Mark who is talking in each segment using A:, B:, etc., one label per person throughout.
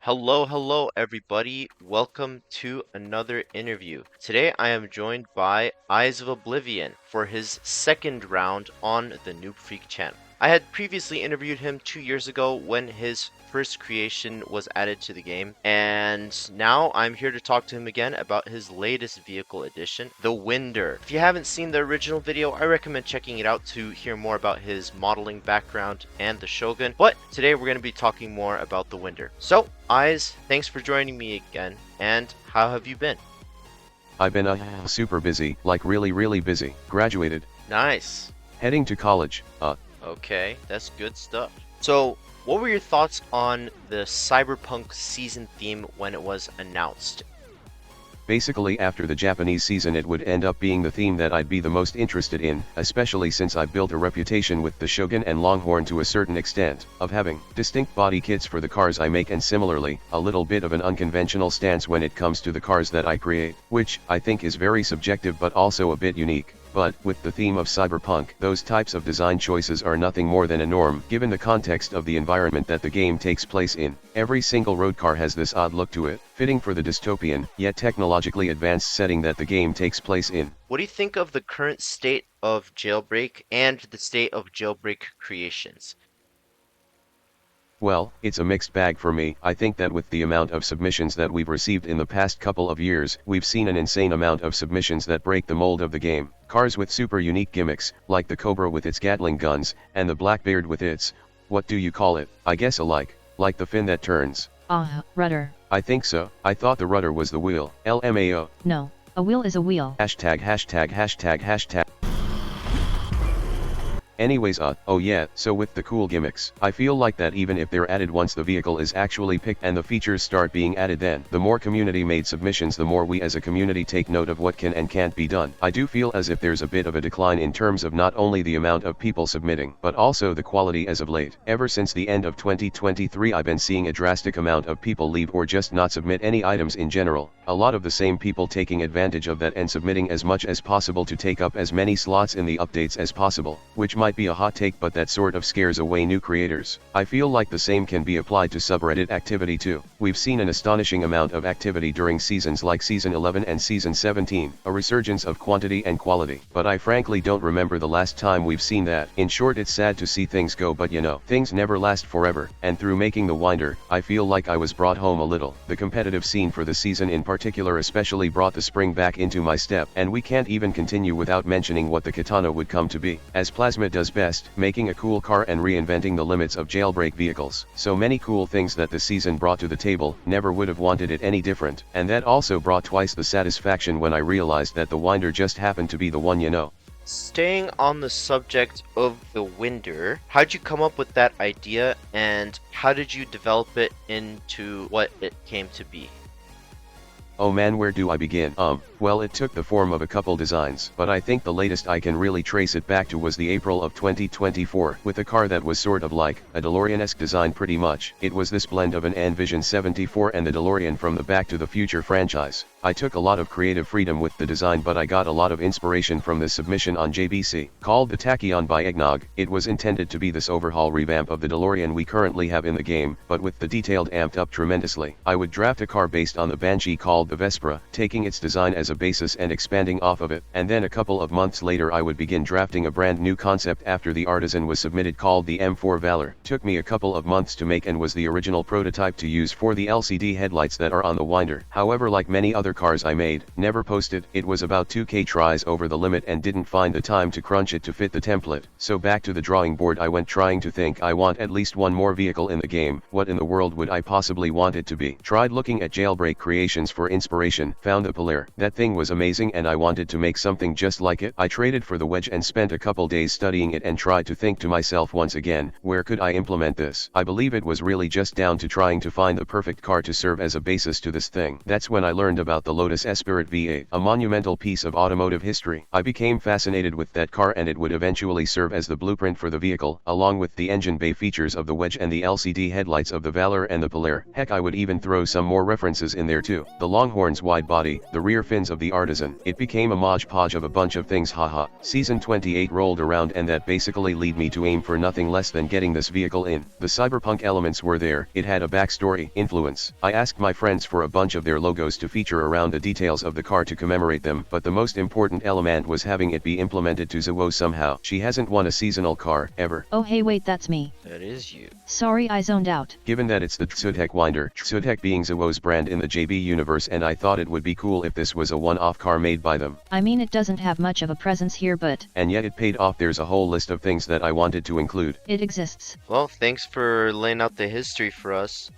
A: Hello, everybody. Welcome to another interview. Today I am joined by EyesOfOblivion for his second round on the Noob Freak channel. I had previously interviewed him 2 years ago when his first creation was added to the game, and now I'm here to talk to him again about his latest vehicle addition, the Wyndr. If you haven't seen the original video, I recommend checking it out to hear more about his modeling background and the Shogun, but today we're going to be talking more about the Wyndr. So, Eyes, thanks for joining me again, and how have you been?
B: I've been super busy, like really busy. Graduated.
A: Nice.
B: Heading to college.
A: Okay, that's good stuff. So, what were your thoughts on the Cyberpunk season theme when it was announced?
B: Basically after the Japanese season it would end up being the theme that I'd be the most interested in, especially since I've built a reputation with the Shogun and Longhorn to a certain extent, of having distinct body kits for the cars I make and similarly, a little bit of an unconventional stance when it comes to the cars that I create, which I think is very subjective but also a bit unique. But, with the theme of cyberpunk, those types of design choices are nothing more than a norm, given the context of the environment that the game takes place in. Every single road car has this odd look to it, fitting for the dystopian, yet technologically advanced setting that the game takes place in.
A: What do you think of the current state of Jailbreak and the state of Jailbreak creations?
B: Well, it's a mixed bag for me. I think that with the amount of submissions that we've received in the past couple of years, we've seen an insane amount of submissions that break the mold of the game. Cars with super unique gimmicks, like the Cobra with its Gatling guns, and the Blackbeard with its, what do you call it, I guess like the fin that turns.
C: Rudder.
B: I think so. I thought the rudder was the wheel. LMAO.
C: No, a wheel is a wheel.
B: Hashtag. Anyways, oh yeah, so with the cool gimmicks, I feel like that even if they're added once the vehicle is actually picked and the features start being added, then the more community made submissions, the more we as a community take note of what can and can't be done. I do feel as if there's a bit of a decline in terms of not only the amount of people submitting, but also the quality as of late. Ever since the end of 2023 I've been seeing a drastic amount of people leave or just not submit any items in general. A lot of the same people taking advantage of that and submitting as much as possible to take up as many slots in the updates as possible, which might be a hot take, but that sort of scares away new creators. I feel like the same can be applied to subreddit activity too. We've seen an astonishing amount of activity during seasons like Season 11 and Season 17, a resurgence of quantity and quality. But I frankly don't remember the last time we've seen that. In short, it's sad to see things go, but you know, things never last forever, and through making the Wyndr, I feel like I was brought home a little. The competitive scene for the season in particular especially brought the spring back into my step, and we can't even continue without mentioning what the katana would come to be, as Plasma does best, making a cool car and reinventing the limits of jailbreak vehicles. So many cool things that the season brought to the table, never would have wanted it any different, and that also brought twice the satisfaction when I realized that the Wyndr just happened to be the one, you know.
A: Staying on the subject of the Wyndr, how'd you come up with that idea and how did you develop it into what it came to be?
B: Oh man, where do I begin? Well, it took the form of a couple designs, but I think the latest I can really trace it back to was the April of 2024, with a car that was sort of like a DeLorean-esque design pretty much. It was this blend of an Envision 74 and the DeLorean from the Back to the Future franchise. I took a lot of creative freedom with the design, but I got a lot of inspiration from this submission on JBC, called the Tachyon by Eggnog. It was intended to be this overhaul revamp of the DeLorean we currently have in the game, but with the detailed amped up tremendously. I would draft a car based on the Badcc called the Vespra, taking its design as a basis and expanding off of it, and then a couple of months later I would begin drafting a brand new concept after the artisan was submitted called the M4 Valor. Took me a couple of months to make and was the original prototype to use for the LCD headlights that are on the Wyndr. However, like many other cars I made, never posted, it was about 2k tries over the limit and didn't find the time to crunch it to fit the template. So back to the drawing board I went, trying to think I want at least one more vehicle in the game. What in the world would I possibly want it to be? Tried looking at jailbreak creations for inspiration, found the Polaire. That thing was amazing and I wanted to make something just like it. I traded for the Wedge and spent a couple days studying it and tried to think to myself once again, where could I implement this? I believe it was really just down to trying to find the perfect car to serve as a basis to this thing. That's when I learned about about the Lotus Esprit V8, a monumental piece of automotive history. I became fascinated with that car, and it would eventually serve as the blueprint for the vehicle, along with the engine bay features of the Wedge and the LCD headlights of the Valor and the Polaire. Heck, I would even throw some more references in there too. The Longhorn's wide body, the rear fins of the Artisan. It became a modge-podge of a bunch of things, haha. Season 28 rolled around, and that basically led me to aim for nothing less than getting this vehicle in. The cyberpunk elements were there, it had a backstory, influence. I asked my friends for a bunch of their logos to feature around the details of the car to commemorate them, but the most important element was having it be implemented to Zuo somehow. She hasn't won a seasonal car, ever.
C: Oh hey wait, that's me.
A: That is you.
C: Sorry, I zoned out.
B: Given that it's the Tsudhek Wyndr, Tsudhek being Zuo's brand in the JB universe, and I thought it would be cool if this was a one-off car made by them.
C: I mean, it doesn't have much of a presence here, but
B: And yet it paid off. There's a whole list of things that I wanted to include.
C: it exists.
A: Well, thanks for laying out the history for us.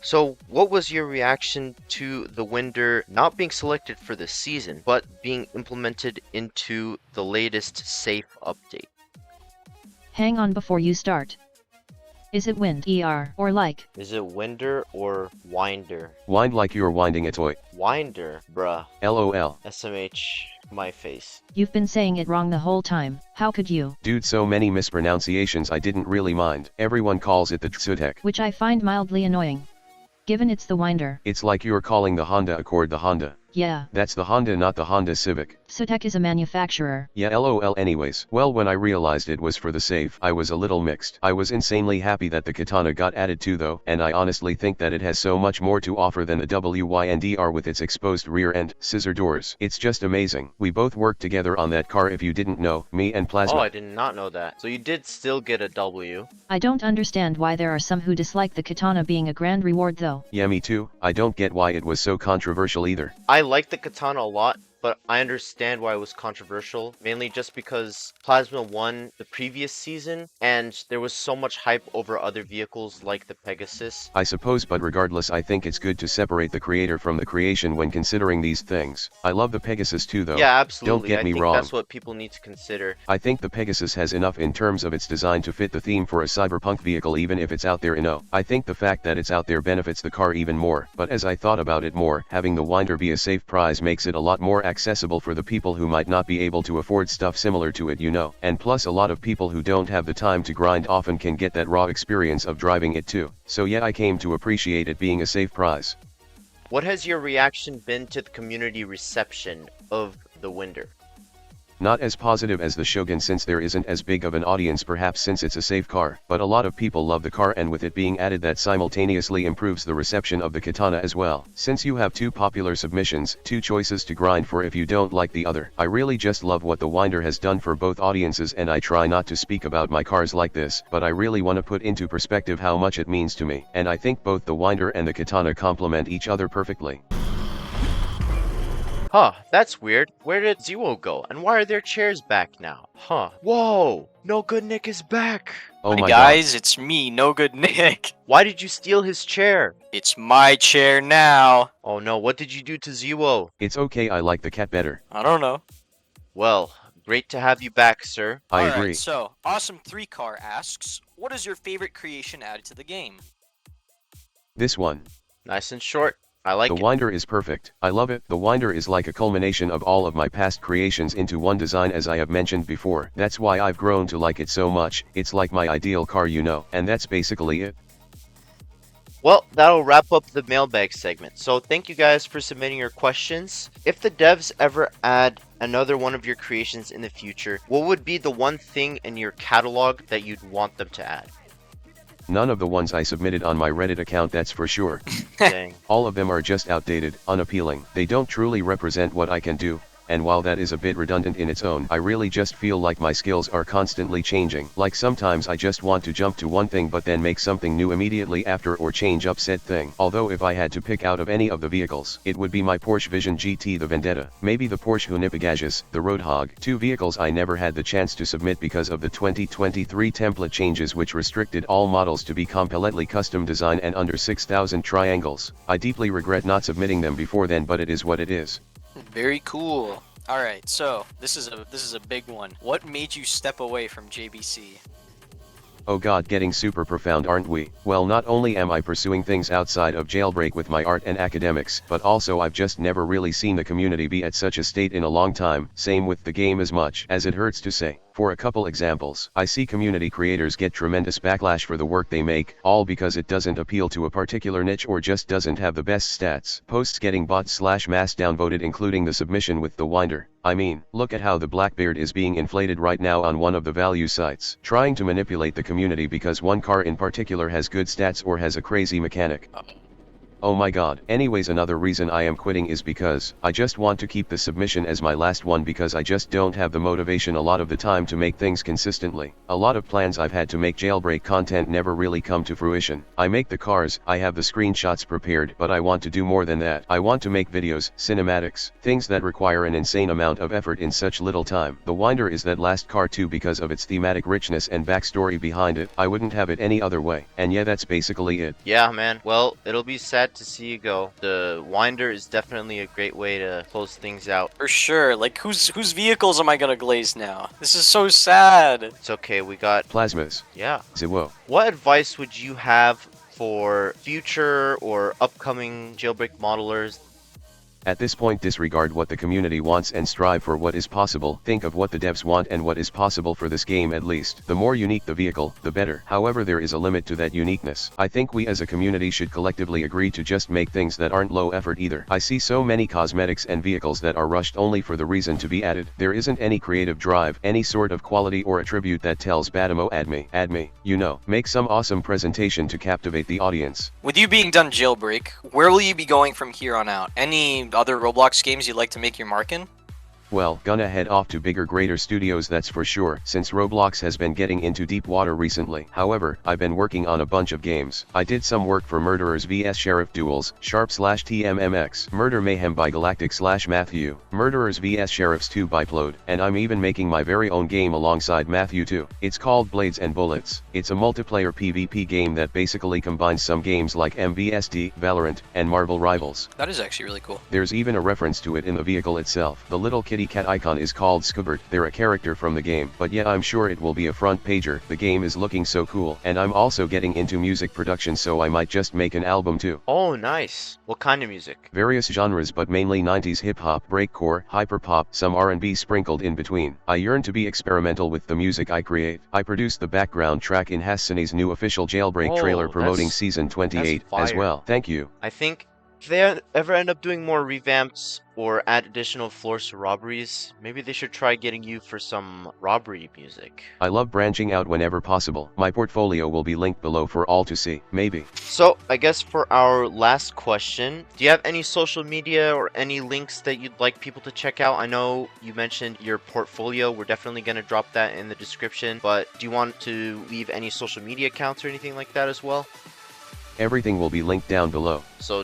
A: So, what was your reaction to the Wyndr not being selected for the season, but being implemented into the latest safe update?
C: Hang on before you start. Is it wind, or like?
A: Is it Wyndr or Wyndr?
B: Wind like you're winding a toy.
A: Wyndr, bruh.
B: LOL.
A: SMH, my face.
C: You've been saying it wrong the whole time. How could you?
B: Dude, so many mispronunciations I didn't really mind. Everyone calls it the Tsudhek.
C: Which I find mildly annoying. Given it's the Wyndr.
B: It's like you're calling the Honda Accord the Honda.
C: Yeah.
B: That's the Honda, not the Honda Civic.
C: Tsudhek is a manufacturer.
B: Yeah, LOL. Anyways, well, when I realized it was for the save, I was a little mixed. I was insanely happy that the katana got added too though, and I honestly think that it has so much more to offer than the Wyndr with its exposed rear end, scissor doors. It's just amazing. We both worked together on that car, if you didn't know, me and Plasma.
A: Oh, I did not know that. So you did still get a W.
C: I don't understand why there are some who dislike the katana being a grand reward though.
B: Yeah, me too. I don't get why it was so controversial either.
A: I like the katana a lot, but I understand why it was controversial, mainly just because Plasma won the previous season, and there was so much hype over other vehicles like the Pegasus.
B: I suppose, but regardless, I think it's good to separate the creator from the creation when considering these things. I love the Pegasus too though.
A: Yeah, absolutely.
B: Don't get me
A: I think
B: wrong.
A: that's what people need to consider.
B: I think the Pegasus has enough in terms of its design to fit the theme for a cyberpunk vehicle, even if it's out there I think the fact that it's out there benefits the car even more, but as I thought about it more, having the Wyndr be a safe prize makes it a lot more accessible for the people who might not be able to afford stuff similar to it, and plus a lot of people who don't have the time to grind often can get that raw experience of driving it too. So yeah, I came to appreciate it being a safe prize.
A: What has your reaction been to the community reception of the Wyndr?
B: Not as positive as the Shogun, since there isn't as big of an audience, perhaps since it's a safe car, but a lot of people love the car, and with it being added that simultaneously improves the reception of the katana as well. Since you have two popular submissions, two choices to grind for if you don't like the other. I really just love what the Wyndr has done for both audiences, and I try not to speak about my cars like this, but I really want to put into perspective how much it means to me, and I think both the Wyndr and the katana complement each other perfectly.
A: Huh, that's weird. Where did Zuo go? And why are their chairs back now? Huh. Whoa! No Good Nick is back!
B: Oh
D: Hi
B: my
D: guys, it's me, No Good Nick.
A: Why did you steal his chair?
D: It's my chair now.
A: Oh no, what did you do to Zuo?
B: It's okay, I like the cat better.
D: I don't know.
A: Well, great to have you back, sir.
B: I
D: Alright,
B: agree.
D: so Awesome3 Car asks, what is your favorite creation added to the game?
B: This one.
A: Nice and short. I like
B: The
A: it.
B: Wyndr is perfect. I love it. The Wyndr is like a culmination of all of my past creations into one design, as I have mentioned before. That's why I've grown to like it so much. It's like my ideal car, and that's basically it.
A: Well, that'll wrap up the mailbag segment. So thank you guys for submitting your questions. If the devs ever add another one of your creations in the future, what would be the one thing in your catalog that you'd want them to add?
B: None of the ones I submitted on my Reddit account, that's for sure.
A: Dang.
B: All of them are just outdated, unappealing. They don't truly represent what I can do. And while that is a bit redundant in its own, I really just feel like my skills are constantly changing. Like sometimes I just want to jump to one thing but then make something new immediately after, or change up said thing. Although if I had to pick out of any of the vehicles, it would be my Porsche Vision GT, the Vendetta, maybe the Porsche Hunipagages, the Roadhog, two vehicles I never had the chance to submit because of the 2023 template changes, which restricted all models to be completely custom design and under 6,000 triangles. I deeply regret not submitting them before then, but it is what it is.
D: Very cool. Alright, so this is a big one. What made you step away from JBC?
B: Oh god, getting super profound, aren't we? Well, not only am I pursuing things outside of Jailbreak with my art and academics, but also I've just never really seen the community be at such a state in a long time, same with the game as much as it hurts to say. For a couple examples, I see community creators get tremendous backlash for the work they make, all because it doesn't appeal to a particular niche or just doesn't have the best stats. Posts getting bots/mass downvoted, including the submission with the Wyndr. I mean, look at how the Blackbeard is being inflated right now on one of the value sites, trying to manipulate the community because one car in particular has good stats or has a crazy mechanic. Oh my god. Anyways, another reason I am quitting is because I just want to keep the submission as my last one because I just don't have the motivation a lot of the time to make things consistently. A lot of plans I've had to make Jailbreak content never really come to fruition. I make the cars, I have the screenshots prepared, but I want to do more than that. I want to make videos, cinematics, things that require an insane amount of effort in such little time. The Wyndr is that last car too because of its thematic richness and backstory behind it. I wouldn't have it any other way. And yeah, that's basically it.
A: Yeah, man. Well, it'll be sad to see you go. The Wyndr is definitely a great way to close things out.
D: For sure. Like, whose vehicles am I gonna glaze now? This is so sad.
A: It's okay, we got...
B: Plasmas.
A: Yeah.
B: Ziwo.
A: What advice would you have for future or upcoming Jailbreak modelers?
B: At this point, disregard what the community wants and strive for what is possible. Think of what the devs want and what is possible for this game at least. The more unique the vehicle, the better. However, there is a limit to that uniqueness. I think we as a community should collectively agree to just make things that aren't low effort either. I see so many cosmetics and vehicles that are rushed only for the reason to be added. There isn't any creative drive, any sort of quality or attribute that tells Badamo add me, you know. Make some awesome presentation to captivate the audience.
D: With you being done Jailbreak, where will you be going from here on out? Any other Roblox games you'd like to make your mark in?
B: Well, gonna head off to bigger, greater studios, that's for sure, since Roblox has been getting into deep water recently. However, I've been working on a bunch of games. I did some work for Murderers vs Sheriff Duels, Sharp/TMMX, Murder Mayhem by Galactic/Matthew, Murderers vs Sheriffs 2 by Plode, and I'm even making my very own game alongside Matthew too. It's called Blades and Bullets. It's a multiplayer PvP game that basically combines some games like MVSD, Valorant, and Marvel Rivals.
D: That is actually really cool.
B: There's even a reference to it in the vehicle itself. The little kitty cat icon is called Scoobert. They're a character from the game, but yeah, I'm sure it will be a front pager. The game is looking so cool, and I'm also getting into music production, so I might just make an album too.
A: Oh, nice. What kind of music?
B: Various genres, but mainly 90s hip-hop, breakcore, hyperpop, some R&B sprinkled in between. I yearn to be experimental with the music I create. I produced the background track in Hassani's new official Jailbreak trailer promoting Season 28 as well. Thank you.
A: I think if they ever end up doing more revamps or add additional floors to robberies, maybe they should try getting you for some robbery music.
B: I love branching out whenever possible. My portfolio will be linked below for all to see, maybe.
A: So, I guess for our last question, do you have any social media or any links that you'd like people to check out? I know you mentioned your portfolio. We're definitely going to drop that in the description, but do you want to leave any social media accounts or anything like that as well?
B: Everything will be linked down below.
A: So,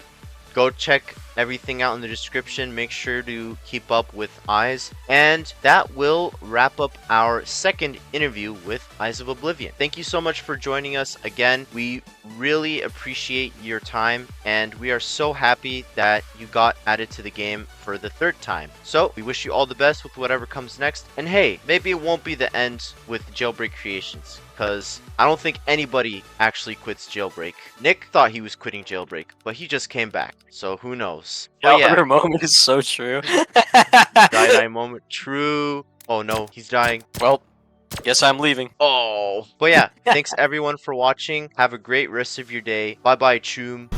A: go check everything out in the description. Make sure to keep up with Eyes. And that will wrap up our second interview with EyesOfOblivion. Thank you so much for joining us again. We really appreciate your time, and we are so happy that you got added to the game for the third time. So we wish you all the best with whatever comes next. And hey, maybe it won't be the end with Jailbreak Creations, because I don't think anybody actually quits Jailbreak. Nick thought he was quitting Jailbreak, but he just came back, so who knows. But yeah,
D: Your moment is so true.
A: die moment, true. Oh no, he's dying.
D: Well, guess I'm leaving.
A: Oh, but yeah, thanks everyone for watching. Have a great rest of your day. Bye bye, Choom.